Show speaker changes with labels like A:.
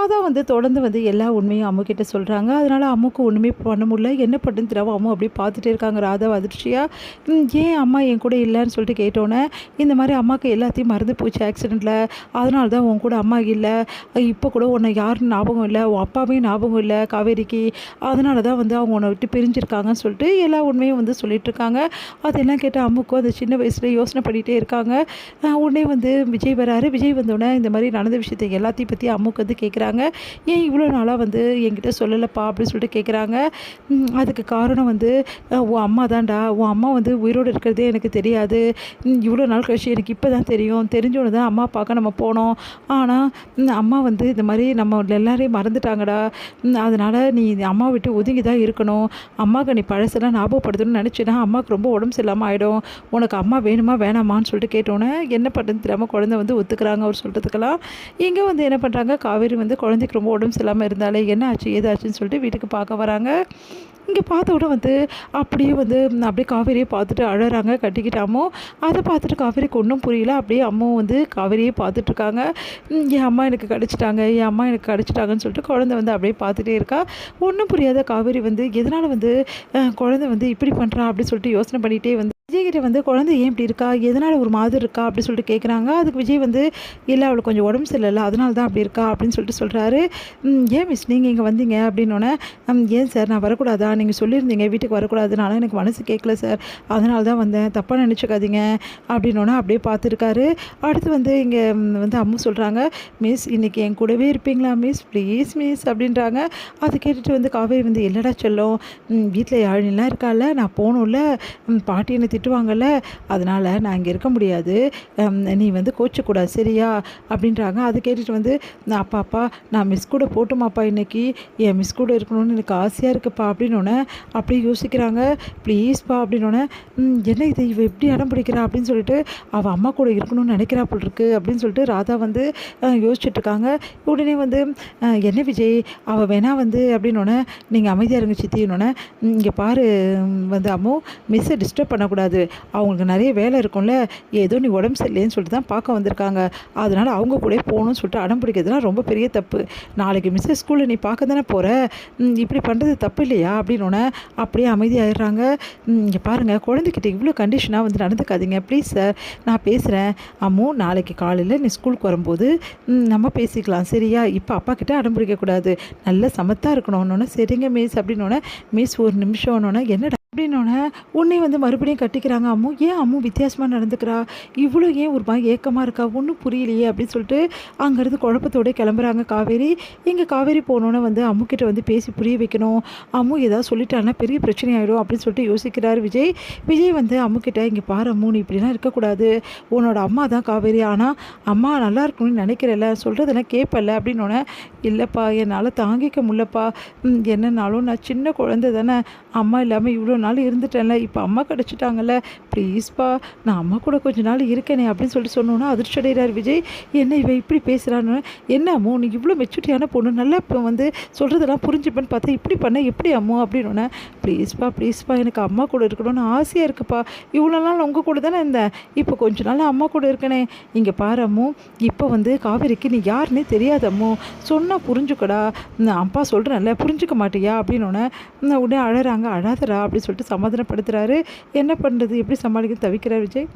A: ராதா வந்து தொடர்ந்து வந்து எல்லா உண்மையும் அம்முக்கிட்ட சொல்கிறாங்க. அதனால் அம்முக்கு ஒன்றுமே பண்ண முடியல. என்ன பண்ணுறதுன்னு தெரியாம அம்மு அப்படியே பார்த்துட்டே இருக்காங்க ராதாவ அதிர்ச்சியாக. ஏன் அம்மா என் கூட இல்லைன்னு சொல்லிட்டு கேட்டோன்னே, இந்த மாதிரி அம்மாவுக்கு எல்லாத்தையும் மறந்து போச்சு ஆக்சிடெண்ட்டில். அதனால தான் உன் கூட அம்மா இல்லை. இப்போ கூட உன்னை யாருன்னு ஞாபகம் இல்லை, உன் அப்பாவையும் ஞாபகம் இல்லை காவேரிக்கு. அதனால தான் வந்து அவங்க உன்னை விட்டு பிரிஞ்சிருக்காங்கன்னு சொல்லிட்டு எல்லா உண்மையும் வந்து சொல்லிகிட்ருக்காங்க. அதெல்லாம் கேட்டு அம்முக்கும் அந்த சின்ன வயசில் யோசனை பண்ணிகிட்டே இருக்காங்க. உடனே வந்து விஜய் வராரு. விஜய் வந்தோடனே இந்த மாதிரி நடந்த விஷயத்தை எல்லாத்தையும் பற்றி அம்முக்கு வந்து கேட்குறாங்க. ஏன் இவ்வளோ நாளாக வந்து என்கிட்ட சொல்லலைப்பா அப்படின்னு சொல்லிட்டு கேட்குறாங்க. அதுக்கு காரணம் வந்து உன் அம்மா தான்டா. உன் அம்மா வந்து உயிரோடு இருக்கிறதே எனக்கு தெரியாது. இவ்வளோ நாள் கழிச்சு எனக்கு இப்போ தான் தெரியும். தெரிஞ்சோன்னு தான் அம்மா பார்க்க நம்ம போனோம். ஆனால் அம்மா வந்து இந்த மாதிரி நம்ம எல்லாரையும் மறந்துட்டாங்கடா. அதனால் நீ அம்மா விட்டு ஒதுங்கி தான் இருக்கணும். அம்மாவுக்கு நீ பழசெல்லாம் ஞாபகப்படுத்தணும்னு நினச்சின்னா அம்மாவுக்கு ரொம்ப உடம்பு சரியில்லாமல் ஆகிடும். உனக்கு அம்மா வேணுமா வேணாமான்னு சொல்லிட்டு கேட்டோன்னே என்ன பண்ணுறதுன்னு தெரியாமல் குழந்தை வந்து ஒத்துக்கிறாங்க அவர் சொல்கிறதுக்கெல்லாம். இங்கே வந்து என்ன பண்ணுறாங்க, காவேரி வந்து குழந்தைக்கு ரொம்ப உடம்பு சரியில்லாமல் இருந்தாலே என்ன ஆச்சு ஏதாச்சுன்னு சொல்லிட்டு வீட்டுக்கு பார்க்க வராங்க. இங்கே பார்த்த உடனே வந்து அப்படியே வந்து அப்படியே காவேரியை பார்த்துட்டு அழறாங்க கட்டிக்கிட்டாமோ. அதை பார்த்துட்டு காவேரிக்கு ஒன்றும் புரியல. அப்படியே அம்மாவும் வந்து காவேரியே பார்த்துட்ருக்காங்க. என் அம்மா எனக்கு கிடச்சிட்டாங்க, என் அம்மா எனக்கு கிடச்சிட்டாங்கன்னு சொல்லிட்டு குழந்தை வந்து அப்படியே பார்த்துட்டே இருக்கா. ஒன்றும் புரியாத காவேரி வந்து எதனால் வந்து குழந்தை வந்து இப்படி பண்ணுறா அப்படின்னு சொல்லிட்டு யோசனை பண்ணிகிட்டே வந்து விஜய்கிட்ட வந்து குழந்தை ஏன் இப்படி இருக்கா, எதனால் ஒரு மாதிரி இருக்கா அப்படின்னு சொல்லிட்டு கேட்குறாங்க. அதுக்கு விஜய் வந்து இல்லை அவளுக்கு கொஞ்சம் உடம்பு சரியில்லை அதனால தான் அப்படி இருக்கா அப்படின்னு சொல்லிட்டு சொல்கிறாரு. ஏன் மிஸ் நீங்கள் இங்கே வந்தீங்க அப்படின்னோடனே, ஏன் சார் நான் வரக்கூடாதா, நீங்கள் சொல்லியிருந்தீங்க வீட்டுக்கு வரக்கூடாதுனால எனக்கு மனசு கேட்கல சார், அதனால தான் வந்தேன், தப்பாக நினச்சிக்காதீங்க அப்படின்னோடனே அப்படியே பார்த்துருக்காரு. அடுத்து வந்து இங்கே வந்து அம்மு சொல்கிறாங்க, மிஸ் இன்றைக்கி என் கூடவே இருப்பீங்களா மிஸ், ப்ளீஸ் மிஸ் அப்படின்றாங்க. அதை கேட்டுட்டு வந்து காவேரி வந்து இல்லைடா செல்லும், வீட்டில் யாழிலாம் இருக்கால, நான் போகணும்ல, பாட்டி என்னை திட்டுவாங்கல்ல, அதனால் நான் இங்கே இருக்க முடியாது, நீ வந்து கோச்சக்கூடாது சரியா அப்படின்றாங்க. அதை கேட்டுட்டு வந்து அப்பா நான் மிஸ் கூட போட்டுமாப்பா, இன்றைக்கி என் மிஸ் கூட இருக்கணும்னு எனக்கு ஆசையாக இருக்குப்பா அப்படின்னோடனே அப்படியே யோசிக்கிறாங்க. ப்ளீஸ்ப்பா அப்படின்னோடனே, என்ன இது இவ எப்படி அடம் பிடிக்கிறா அப்படின்னு சொல்லிட்டு அவள் அம்மா கூட இருக்கணும்னு நினைக்கிறா போல் இருக்கு அப்படின்னு சொல்லிட்டு ராதா வந்து யோசிச்சுட்ருக்காங்க. உடனே வந்து என்ன விஜய் அவள் வேணா வந்து அப்படின்னோடனே, நீங்கள் அமைதியாக இருங்க சித்தின்னொன்னே, இங்கே பாரு வந்து அம்மு மிஸ்ஸை டிஸ்டர்ப் பண்ணக்கூடாது, அவங்களுக்கு நிறைய வேலை இருக்கும்ல, ஏதோ நீ உடம்பு சரியில்லைன்னு சொல்லிட்டு தான் பார்க்க வந்திருக்காங்க, அதனால் அவங்க கூட போகணும்னு சொல்லிட்டு அடம் பிடிக்கிறதுலாம் ரொம்ப பெரிய தப்பு. நாளைக்கு மிஸ் ஸ்கூலில் நீ பார்க்க தானே போகிற, இப்படி பண்ணுறது தப்பு இல்லையா அப்படின்னோடனே அப்படியே அமைதியாகிடுறாங்க. இங்கே பாருங்கள் குழந்தைகிட்ட இவ்வளோ கண்டிஷனாக வந்து நடந்துக்காதீங்க ப்ளீஸ் சார், நான் பேசுகிறேன் அம்மு, நாளைக்கு காலையில் நீ ஸ்கூலுக்கு வரும்போது நம்ம பேசிக்கலாம் சரியா, இப்போ அப்பா கிட்ட அடம் பிடிக்கக்கூடாது, நல்ல சமத்தாக இருக்கணும்னு. சரிங்க மிஸ் அப்படின்னோடனே, மிஸ் ஒரு நிமிஷம்னோடனே என்னடா அப்படின்னோடனே உன்னை வந்து மறுபடியும் கட்டிக்கிறாங்க. அம்மு ஏன் அம்மு வித்தியாசமாக நடந்துக்கிறா, இவ்வளோ ஏன் ஒரு மாதிரி ஏக்கமாக இருக்கா, ஒன்றும் புரியலையே அப்படின்னு சொல்லிட்டு அங்கேருந்து குழப்பத்தோடு கிளம்புறாங்க காவேரி. இங்கே காவேரி போனோன்னே வந்து அம்முக்கிட்ட வந்து பேசி புரிய வைக்கணும், அம்மு ஏதாவது சொல்லிட்டாங்கன்னா பெரிய பிரச்சனை ஆகிடும் அப்படின்னு சொல்லிட்டு யோசிக்கிறார் விஜய். விஜய் வந்து அம்முக்கிட்ட, இங்கே பாரு அம்மு நீ இப்படிலாம் இருக்கக்கூடாது, உன்னோட அம்மா தான் காவேரி, ஆனால் அம்மா நல்லா இருக்கணும்னு நினைக்கிறல்ல, சொல்கிறதெல்லாம் கேட்பல அப்படின்னோடனே, இல்லைப்பா என்னால் தாங்கிக்க முடியலப்பா, என்னன்னாலும் நான் சின்ன குழந்தை தானே, அம்மா இல்லாமல் இவ்வளோ நாள் இருந்துட்டேன்ல, இப்போ அம்மா கிடச்சிட்டாங்கல்ல, ப்ளீஸ்ப்பா நான் அம்மா கூட கொஞ்ச நாள் இருக்கேனே அப்படின்னு சொல்லிட்டு சொன்னோன்னா அதிர்ச்சி அடைகிறார் விஜய். என்ன இவன் இப்படி பேசுகிறான்னு, என்ன அம்மோ நீ இவ்வளோ மெச்சூரிட்டியான பொண்ணு, நல்லா இப்போ வந்து சொல்கிறதெல்லாம் புரிஞ்சுப்பேன்னு பார்த்தா இப்படி பண்ண எப்படி அம்மோ அப்படின்னோடனே, ப்ளீஸ்ப்பா எனக்கு அம்மா கூட இருக்கணும்னு ஆசையாக இருக்குப்பா, இவ்வளோ நாள் உங்கள் கூட தானே இருந்தேன், இப்போ கொஞ்ச நாள் அம்மா கூட இருக்கனே, இங்கே பாரு அம்மோ இப்போ வந்து காவேரிக்கு நீ யாருன்னே தெரியாது அம்மோ, சொன்னால் புரிஞ்சுக்கடா, அப்பா சொல்கிறேன்ல புரிஞ்சுக்க மாட்டியா அப்படின்னோடனே உடனே அழறாங்க. அழாதரா அப்படின்னு சொல்லிட்டு சமாதானப்படுத்துகிறாரு. என்ன பண்ணுறது எப்படி சமாளிக்க தவிக்கிறார் விஜய்.